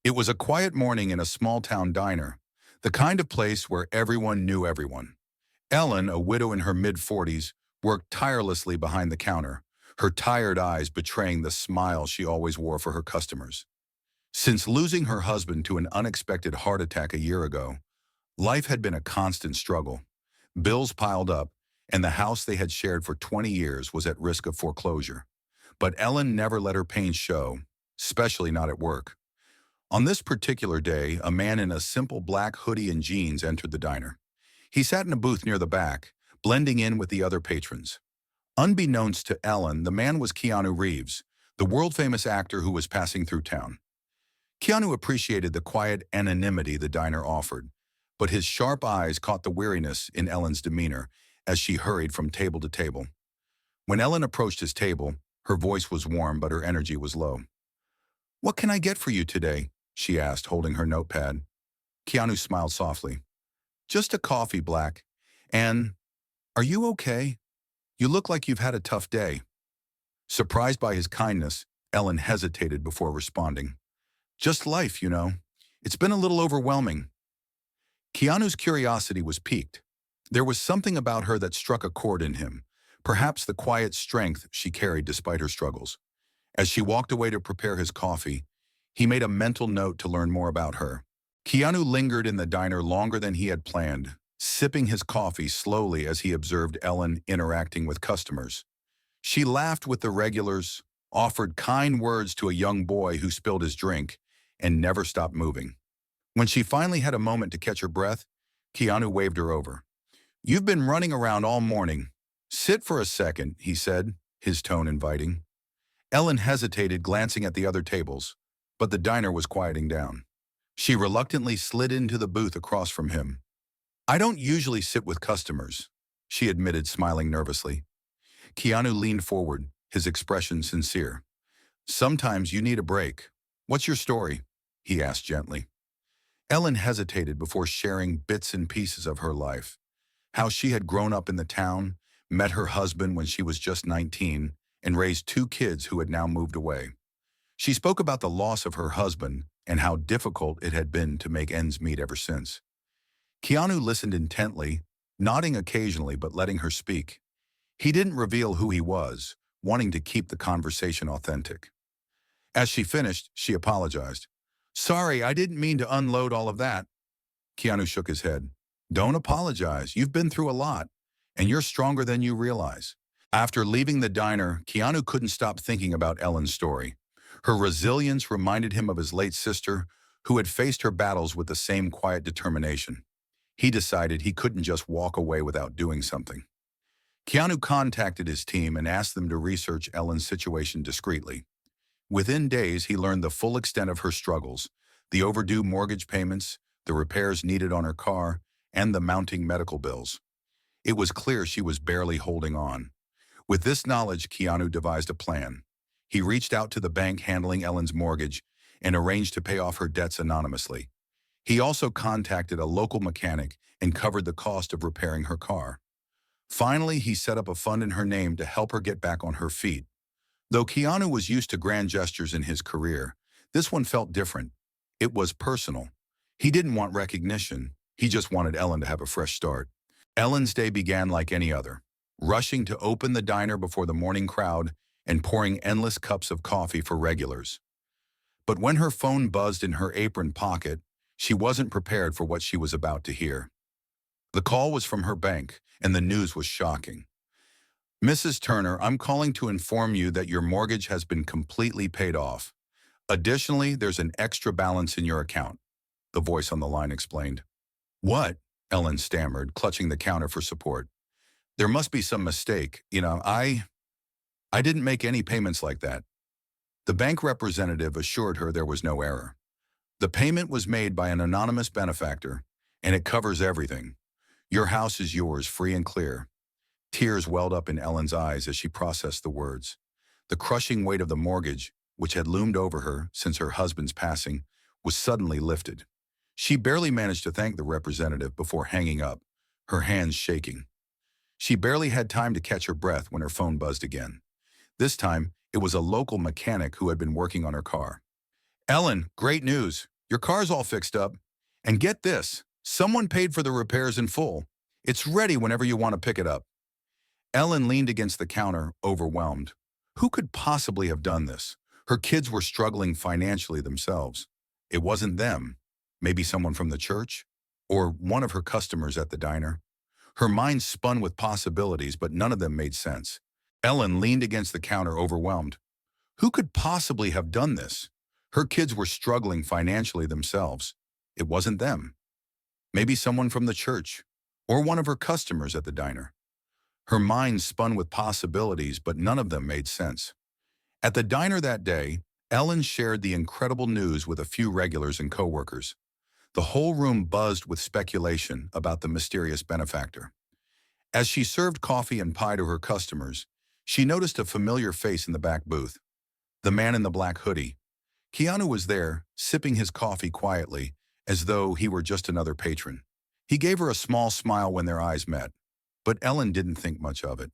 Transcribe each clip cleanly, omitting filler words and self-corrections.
It was a quiet morning in a small-town diner, the kind of place where everyone knew everyone. Ellen, a widow in her mid-40s, worked tirelessly behind the counter, her tired eyes betraying the smile she always wore for her customers. Since losing her husband to an unexpected heart attack a year ago, life had been a constant struggle. Bills piled up, and the house they had shared for 20 years was at risk of foreclosure. But Ellen never let her pain show, especially not at work. On this particular day, a man in a simple black hoodie and jeans entered the diner. He sat in a booth near the back, blending in with the other patrons. Unbeknownst to Ellen, the man was Keanu Reeves, the world-famous actor who was passing through town. Keanu appreciated the quiet anonymity the diner offered, but his sharp eyes caught the weariness in Ellen's demeanor as she hurried from table to table. When Ellen approached his table, her voice was warm but her energy was low. "What can I get for you today?" she asked, holding her notepad. Keanu smiled softly. "Just a coffee, Black. And, are you okay? You look like you've had a tough day." Surprised by his kindness, Ellen hesitated before responding. "Just life, you know. It's been a little overwhelming." Keanu's curiosity was piqued. There was something about her that struck a chord in him, perhaps the quiet strength she carried despite her struggles. As she walked away to prepare his coffee, he made a mental note to learn more about her. Keanu lingered in the diner longer than he had planned, sipping his coffee slowly as he observed Ellen interacting with customers. She laughed with the regulars, offered kind words to a young boy who spilled his drink, and never stopped moving. When she finally had a moment to catch her breath, Keanu waved her over. "You've been running around all morning. Sit for a second," he said, his tone inviting. Ellen hesitated, glancing at the other tables, but the diner was quieting down. She reluctantly slid into the booth across from him. "I don't usually sit with customers," she admitted, smiling nervously. Keanu leaned forward, his expression sincere. "Sometimes you need a break. What's your story?" he asked gently. Ellen hesitated before sharing bits and pieces of her life. How she had grown up in the town, met her husband when she was just 19, and raised two kids who had now moved away. She spoke about the loss of her husband and how difficult it had been to make ends meet ever since. Keanu listened intently, nodding occasionally but letting her speak. He didn't reveal who he was, wanting to keep the conversation authentic. As she finished, she apologized. "Sorry, I didn't mean to unload all of that." Keanu shook his head. "Don't apologize. You've been through a lot, and you're stronger than you realize." After leaving the diner, Keanu couldn't stop thinking about Ellen's story. Her resilience reminded him of his late sister, who had faced her battles with the same quiet determination. He decided he couldn't just walk away without doing something. Keanu contacted his team and asked them to research Ellen's situation discreetly. Within days, he learned the full extent of her struggles, the overdue mortgage payments, the repairs needed on her car, and the mounting medical bills. It was clear she was barely holding on. With this knowledge, Keanu devised a plan. He reached out to the bank handling Ellen's mortgage and arranged to pay off her debts anonymously. He also contacted a local mechanic and covered the cost of repairing her car. Finally, he set up a fund in her name to help her get back on her feet. Though Keanu was used to grand gestures in his career, this one felt different. It was personal. He didn't want recognition. He just wanted Ellen to have a fresh start. Ellen's day began like any other, rushing to open the diner before the morning crowd and pouring endless cups of coffee for regulars. But when her phone buzzed in her apron pocket, she wasn't prepared for what she was about to hear. The call was from her bank, and the news was shocking. "Mrs. Turner, I'm calling to inform you that your mortgage has been completely paid off. Additionally, there's an extra balance in your account," the voice on the line explained. "What?" Ellen stammered, clutching the counter for support. "There must be some mistake. I didn't make any payments like that." The bank representative assured her there was no error. "The payment was made by an anonymous benefactor, and it covers everything. Your house is yours, free and clear." Tears welled up in Ellen's eyes as she processed the words. The crushing weight of the mortgage, which had loomed over her since her husband's passing, was suddenly lifted. She barely managed to thank the representative before hanging up, her hands shaking. She barely had time to catch her breath when her phone buzzed again. This time, it was a local mechanic who had been working on her car. "Ellen, great news. Your car's all fixed up. And get this, someone paid for the repairs in full. It's ready whenever you want to pick it up." Ellen leaned against the counter, overwhelmed. Who could possibly have done this? Her kids were struggling financially themselves. It wasn't them. Maybe someone from the church? Or one of her customers at the diner? Her mind spun with possibilities, but none of them made sense. Ellen leaned against the counter, overwhelmed. Who could possibly have done this? Her kids were struggling financially themselves. It wasn't them. Maybe someone from the church, or one of her customers at the diner. Her mind spun with possibilities, but none of them made sense. At the diner that day, Ellen shared the incredible news with a few regulars and coworkers. The whole room buzzed with speculation about the mysterious benefactor. As she served coffee and pie to her customers, she noticed a familiar face in the back booth. The man in the black hoodie. Keanu was there, sipping his coffee quietly, as though he were just another patron. He gave her a small smile when their eyes met, but Ellen didn't think much of it.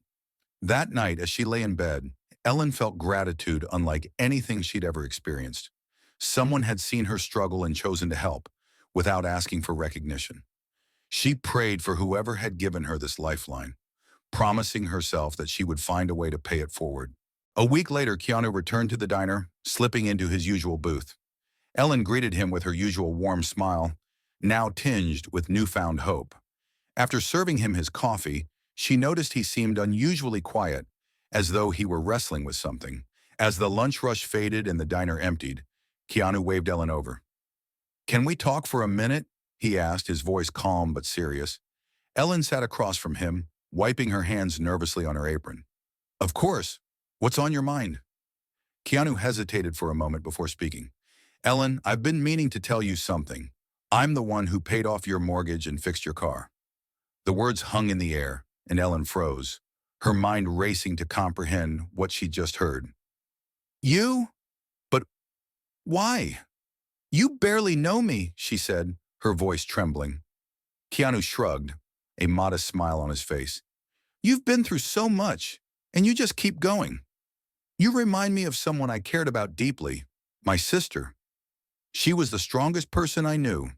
That night, as she lay in bed, Ellen felt gratitude unlike anything she'd ever experienced. Someone had seen her struggle and chosen to help, without asking for recognition. She prayed for whoever had given her this lifeline, promising herself that she would find a way to pay it forward. A week later, Keanu returned to the diner, slipping into his usual booth. Ellen greeted him with her usual warm smile, now tinged with newfound hope. After serving him his coffee, she noticed he seemed unusually quiet, as though he were wrestling with something. As the lunch rush faded and the diner emptied, Keanu waved Ellen over. "Can we talk for a minute?" he asked, his voice calm but serious. Ellen sat across from him, wiping her hands nervously on her apron. "Of course. What's on your mind?" Keanu hesitated for a moment before speaking. "Ellen, I've been meaning to tell you something. I'm the one who paid off your mortgage and fixed your car." The words hung in the air, and Ellen froze, her mind racing to comprehend what she'd just heard. "You? But why? You barely know me," she said, her voice trembling. Keanu shrugged, a modest smile on his face. "You've been through so much, and you just keep going. You remind me of someone I cared about deeply, my sister. She was the strongest person I knew,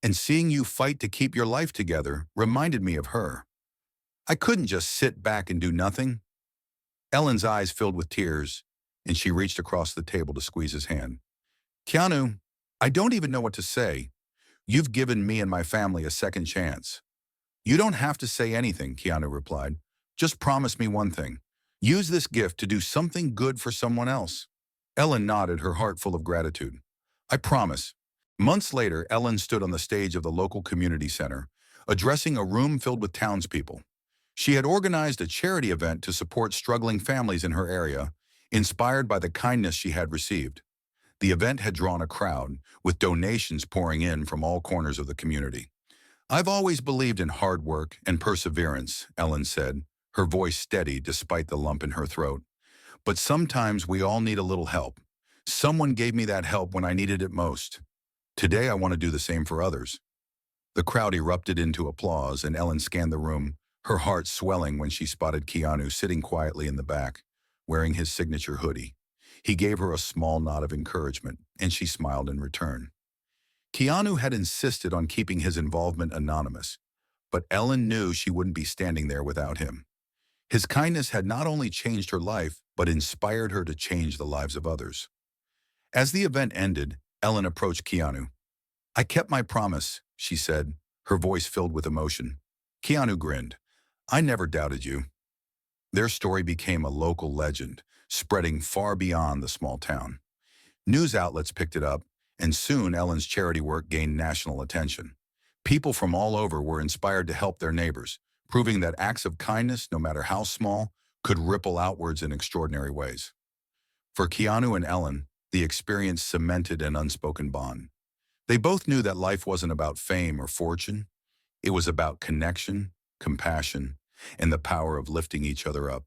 and seeing you fight to keep your life together reminded me of her. I couldn't just sit back and do nothing." Ellen's eyes filled with tears, and she reached across the table to squeeze his hand. "Keanu, I don't even know what to say. You've given me and my family a second chance." "You don't have to say anything," Keanu replied. "Just promise me one thing. Use this gift to do something good for someone else." Ellen nodded, her heart full of gratitude. "I promise." Months later, Ellen stood on the stage of the local community center, addressing a room filled with townspeople. She had organized a charity event to support struggling families in her area, inspired by the kindness she had received. The event had drawn a crowd, with donations pouring in from all corners of the community. "I've always believed in hard work and perseverance," Ellen said, her voice steady despite the lump in her throat. "But sometimes we all need a little help. Someone gave me that help when I needed it most. Today I want to do the same for others." The crowd erupted into applause, and Ellen scanned the room, her heart swelling when she spotted Keanu sitting quietly in the back, wearing his signature hoodie. He gave her a small nod of encouragement, and she smiled in return. Keanu had insisted on keeping his involvement anonymous, but Ellen knew she wouldn't be standing there without him. His kindness had not only changed her life, but inspired her to change the lives of others. As the event ended, Ellen approached Keanu. "I kept my promise," she said, her voice filled with emotion. Keanu grinned. "I never doubted you." Their story became a local legend, spreading far beyond the small town. News outlets picked it up, and soon Ellen's charity work gained national attention. People from all over were inspired to help their neighbors, proving that acts of kindness, no matter how small, could ripple outwards in extraordinary ways. For Keanu and Ellen, the experience cemented an unspoken bond. They both knew that life wasn't about fame or fortune. It was about connection, compassion, and the power of lifting each other up.